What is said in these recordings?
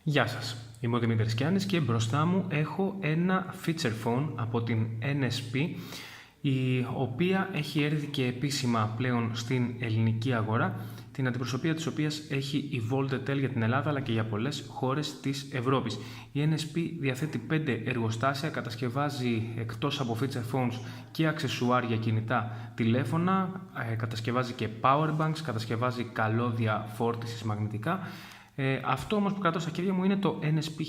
Γεια σας, είμαι ο Δημήτρης Κιάνης και μπροστά μου έχω ένα feature phone από την NSP, η οποία έχει έρθει και επίσημα πλέον στην ελληνική αγορά, την αντιπροσωπεία της οποίας έχει η Voltetel για την Ελλάδα αλλά και για πολλές χώρες της Ευρώπης. Η NSP διαθέτει 5 εργοστάσια, κατασκευάζει εκτός από feature phones και αξεσουάρ για κινητά τηλέφωνα, κατασκευάζει και power banks, κατασκευάζει καλώδια φόρτισης μαγνητικά. Αυτό όμως που κρατώ στα χέρια μου είναι το NSP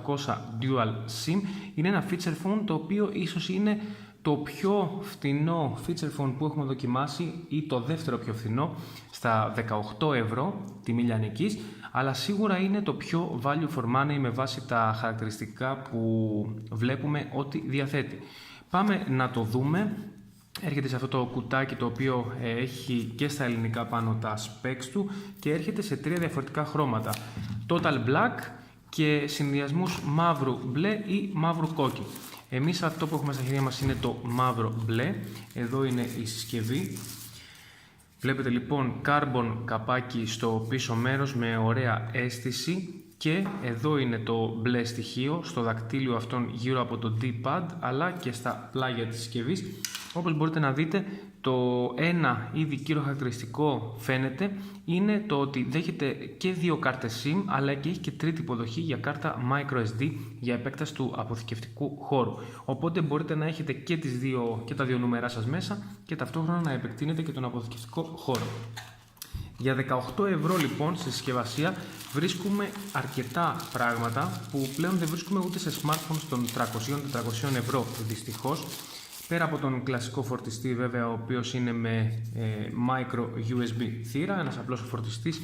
1800 Dual SIM. Είναι ένα feature phone το οποίο ίσως είναι το πιο φθηνό feature phone που έχουμε δοκιμάσει ή το δεύτερο πιο φθηνό στα 18 ευρώ τιμή λιανικής, αλλά σίγουρα είναι το πιο value for money με βάση τα χαρακτηριστικά που βλέπουμε ότι διαθέτει. Πάμε να το δούμε. Έρχεται σε αυτό το κουτάκι το οποίο έχει και στα ελληνικά πάνω τα specs του και έρχεται σε 3 διαφορετικά χρώματα. Total Black και συνδυασμούς μαύρου μπλε ή μαύρου κόκκι. Εμείς αυτό που έχουμε στα χέρια μας είναι το μαύρο μπλε. Εδώ είναι η συσκευή. Βλέπετε λοιπόν carbon καπάκι στο πίσω μέρος με ωραία αίσθηση. Και εδώ είναι το μπλε στοιχείο στο δακτύλιο αυτόν γύρω από το D-pad αλλά και στα πλάγια της συσκευής. Όπως μπορείτε να δείτε, το ένα ήδη κύριο χαρακτηριστικό φαίνεται είναι το ότι δέχεται και 2 κάρτες SIM αλλά και έχει και τρίτη υποδοχή για κάρτα microSD για επέκταση του αποθηκευτικού χώρου. Οπότε μπορείτε να έχετε και, και τα δύο νούμερά σας μέσα και ταυτόχρονα να επεκτείνετε και τον αποθηκευτικό χώρο. Για 18 ευρώ λοιπόν στη συσκευασία βρίσκουμε αρκετά πράγματα που πλέον δεν βρίσκουμε ούτε σε smartphones των 300-400 ευρώ δυστυχώς. Πέρα από τον κλασικό φορτιστή βέβαια, ο οποίος είναι με micro USB θύρα, ένας απλός φορτιστής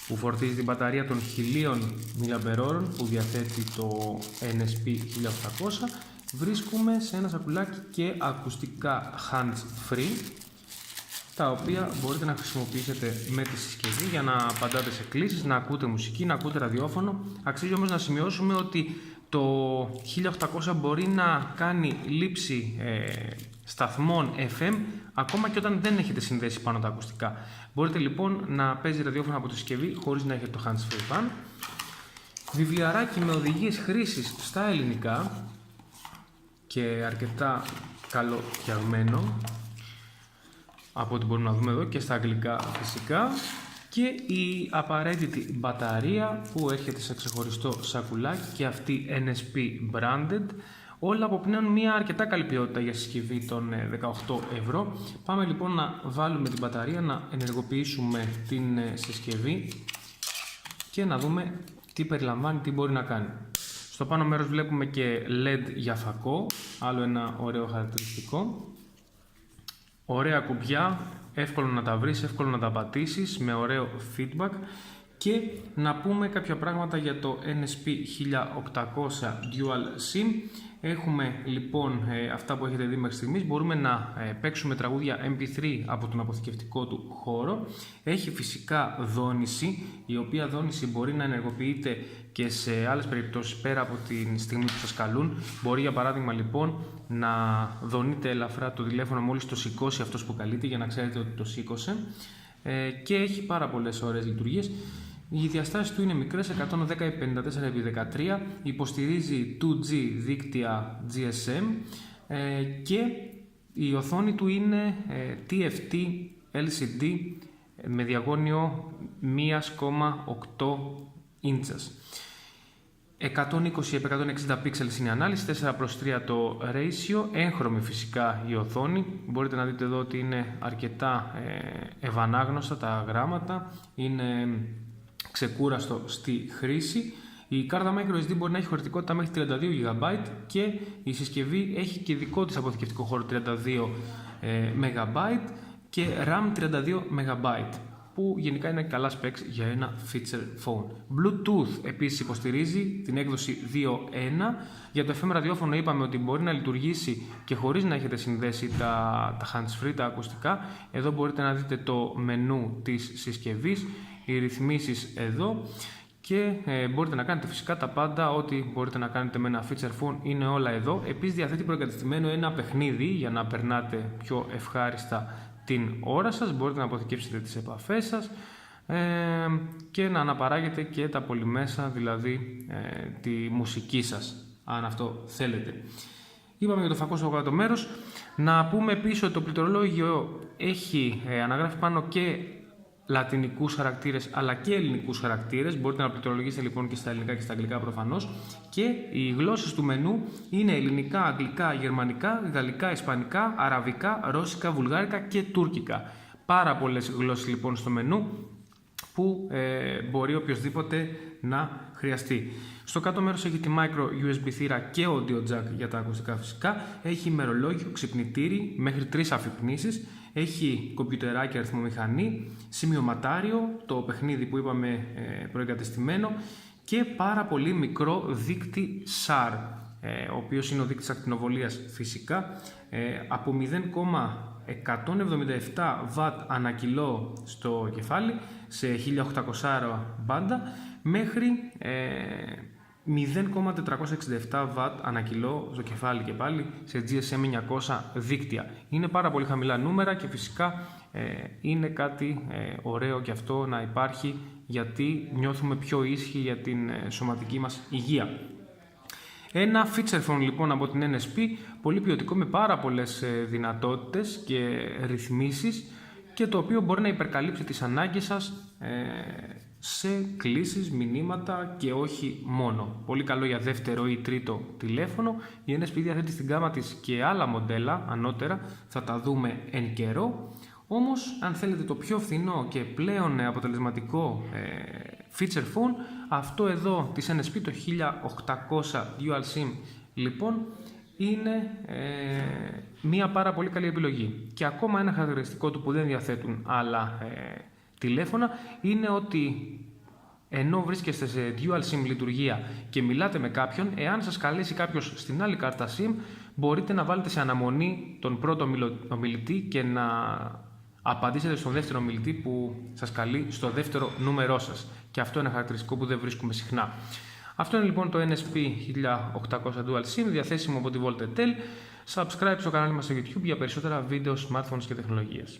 που φορτίζει την μπαταρία των 1000 mAh που διαθέτει το NSP 1800, βρίσκουμε σε ένα σακουλάκι και ακουστικά hands free, τα οποία μπορείτε να χρησιμοποιήσετε με τη συσκευή για να απαντάτε σε κλήσεις, να ακούτε μουσική, να ακούτε ραδιόφωνο. Αξίζει όμως να σημειώσουμε ότι το 1800 μπορεί να κάνει λήψη σταθμών FM ακόμα και όταν δεν έχετε συνδέσει πάνω τα ακουστικά. Μπορείτε λοιπόν να παίζει ραδιόφωνο από τη συσκευή χωρίς να έχετε το hands-free πάνω. Βιβλιαράκι με οδηγίες χρήσης στα ελληνικά και αρκετά καλοφτιαγμένο από ό,τι μπορούμε να δούμε εδώ, και στα αγγλικά φυσικά, και η απαραίτητη μπαταρία που έρχεται σε ξεχωριστό σακουλάκι και αυτή NSP branded. Όλα αποπνέουν μια αρκετά καλή ποιότητα για συσκευή των 18 ευρώ. Πάμε λοιπόν να βάλουμε την μπαταρία, να ενεργοποιήσουμε την συσκευή και να δούμε τι περιλαμβάνει, τι μπορεί να κάνει. Στο πάνω μέρος βλέπουμε και LED για φακό, άλλο ένα ωραίο χαρακτηριστικό. Ωραία κουμπιά, εύκολο να τα βρεις, εύκολο να τα πατήσεις, με ωραίο feedback. Και να πούμε κάποια πράγματα για το NSP 1800 Dual SIM. Έχουμε λοιπόν αυτά που έχετε δει μέχρι στιγμής. Μπορούμε να παίξουμε τραγούδια MP3 από τον αποθηκευτικό του χώρο. Έχει φυσικά δόνηση, η οποία δόνηση μπορεί να ενεργοποιείται και σε άλλες περιπτώσεις πέρα από τη στιγμή που σας καλούν. Μπορεί για παράδειγμα λοιπόν να δονείτε ελαφρά το τηλέφωνο μόλις το σηκώσει αυτός που καλείται, για να ξέρετε ότι το σήκωσε. Και έχει πάρα πολλές ωραίες λειτουργίες. Οι διαστάσεις του είναι μικρές, 110x54x13, υποστηρίζει 2G δίκτυα GSM και η οθόνη του είναι TFT LCD με διαγώνιο 1,8 ίντσας. 120x160 pixels είναι η ανάλυση, 4:3 το ratio, έγχρωμη φυσικά η οθόνη. Μπορείτε να δείτε εδώ ότι είναι αρκετά ευανάγνωστα τα γράμματα, είναι ξεκούραστο στη χρήση. Η κάρτα microSD μπορεί να έχει χωρητικότητα μέχρι 32 GB και η συσκευή έχει και δικό της αποθηκευτικό χώρο 32 MB και RAM 32 MB, που γενικά είναι καλά specs για ένα feature phone. Bluetooth επίσης υποστηρίζει την έκδοση 2.1. Για το FM ραδιόφωνο είπαμε ότι μπορεί να λειτουργήσει και χωρίς να έχετε συνδέσει τα hands-free, τα ακουστικά. Εδώ μπορείτε να δείτε το μενού της συσκευής, οι ρυθμίσεις εδώ, και μπορείτε να κάνετε φυσικά τα πάντα, ό,τι μπορείτε να κάνετε με ένα feature phone είναι όλα εδώ. Επίσης διαθέτει προεγκατεστημένο ένα παιχνίδι για να περνάτε πιο ευχάριστα την ώρα σας. Μπορείτε να αποθηκεύσετε τις επαφές σας, και να αναπαράγετε και τα πολυμέσα, δηλαδή τη μουσική σας, αν αυτό θέλετε. Είπαμε για το φακό στο κάτω μέρος. Να πούμε επίσης ότι το πληκτρολόγιο έχει αναγράφει πάνω και λατινικούς χαρακτήρες αλλά και ελληνικούς χαρακτήρες. Μπορείτε να πληκτρολογήσετε λοιπόν και στα ελληνικά και στα αγγλικά προφανώς. Και οι γλώσσες του μενού είναι ελληνικά, αγγλικά, γερμανικά, γαλλικά, ισπανικά, αραβικά, ρώσικα, βουλγάρικα και τουρκικά. Πάρα πολλές γλώσσες λοιπόν στο μενού που μπορεί οποιοδήποτε να χρειαστεί. Στο κάτω μέρος έχει τη micro USB θύρα και audio jack για τα ακουστικά φυσικά. Έχει ημερολόγιο, ξυπνητήρι, μέχρι 3 αφυπνίσεις. Έχει κομπιουτεράκι, αριθμομηχανή, σημειωματάριο, το παιχνίδι που είπαμε προεγκατεστημένο και πάρα πολύ μικρό δείκτη SAR, ο οποίος είναι ο δείκτης ακτινοβολίας φυσικά, από 0,177 W ανά κιλό στο κεφάλι σε 1800 μπάντα μέχρι 0,467 W ανά κιλό στο κεφάλι και πάλι σε GSM 900 δίκτυα. Είναι πάρα πολύ χαμηλά νούμερα και φυσικά είναι κάτι ωραίο και αυτό να υπάρχει, γιατί νιώθουμε πιο ήσυχοι για την σωματική μας υγεία. Ένα feature phone λοιπόν από την NSP, πολύ ποιοτικό, με πάρα πολλές δυνατότητες και ρυθμίσεις και το οποίο μπορεί να υπερκαλύψει τις ανάγκες σας σε κλήσεις, μηνύματα και όχι μόνο. Πολύ καλό για δεύτερο ή τρίτο τηλέφωνο. Η NSP διαθέτει στην γάμα της και άλλα μοντέλα ανώτερα, θα τα δούμε εν καιρό. Όμως αν θέλετε το πιο φθηνό και πλέον αποτελεσματικό feature phone, αυτό εδώ της NSP, το 1800 Dual SIM λοιπόν, είναι μια πάρα πολύ καλή επιλογή. Και ακόμα ένα χαρακτηριστικό του που δεν διαθέτουν άλλα τηλέφωνα είναι ότι ενώ βρίσκεστε σε Dual SIM λειτουργία και μιλάτε με κάποιον, εάν σας καλέσει κάποιος στην άλλη κάρτα SIM, μπορείτε να βάλετε σε αναμονή τον πρώτο ομιλητή και να απαντήσετε στον δεύτερο ομιλητή που σας καλεί στο δεύτερο νούμερό σας. Και αυτό είναι ένα χαρακτηριστικό που δεν βρίσκουμε συχνά. Αυτό είναι λοιπόν το NSP 1800 Dual SIM, διαθέσιμο από τη Voltetel. Subscribe στο κανάλι μας στο YouTube για περισσότερα βίντεο, smartphones και τεχνολογίες.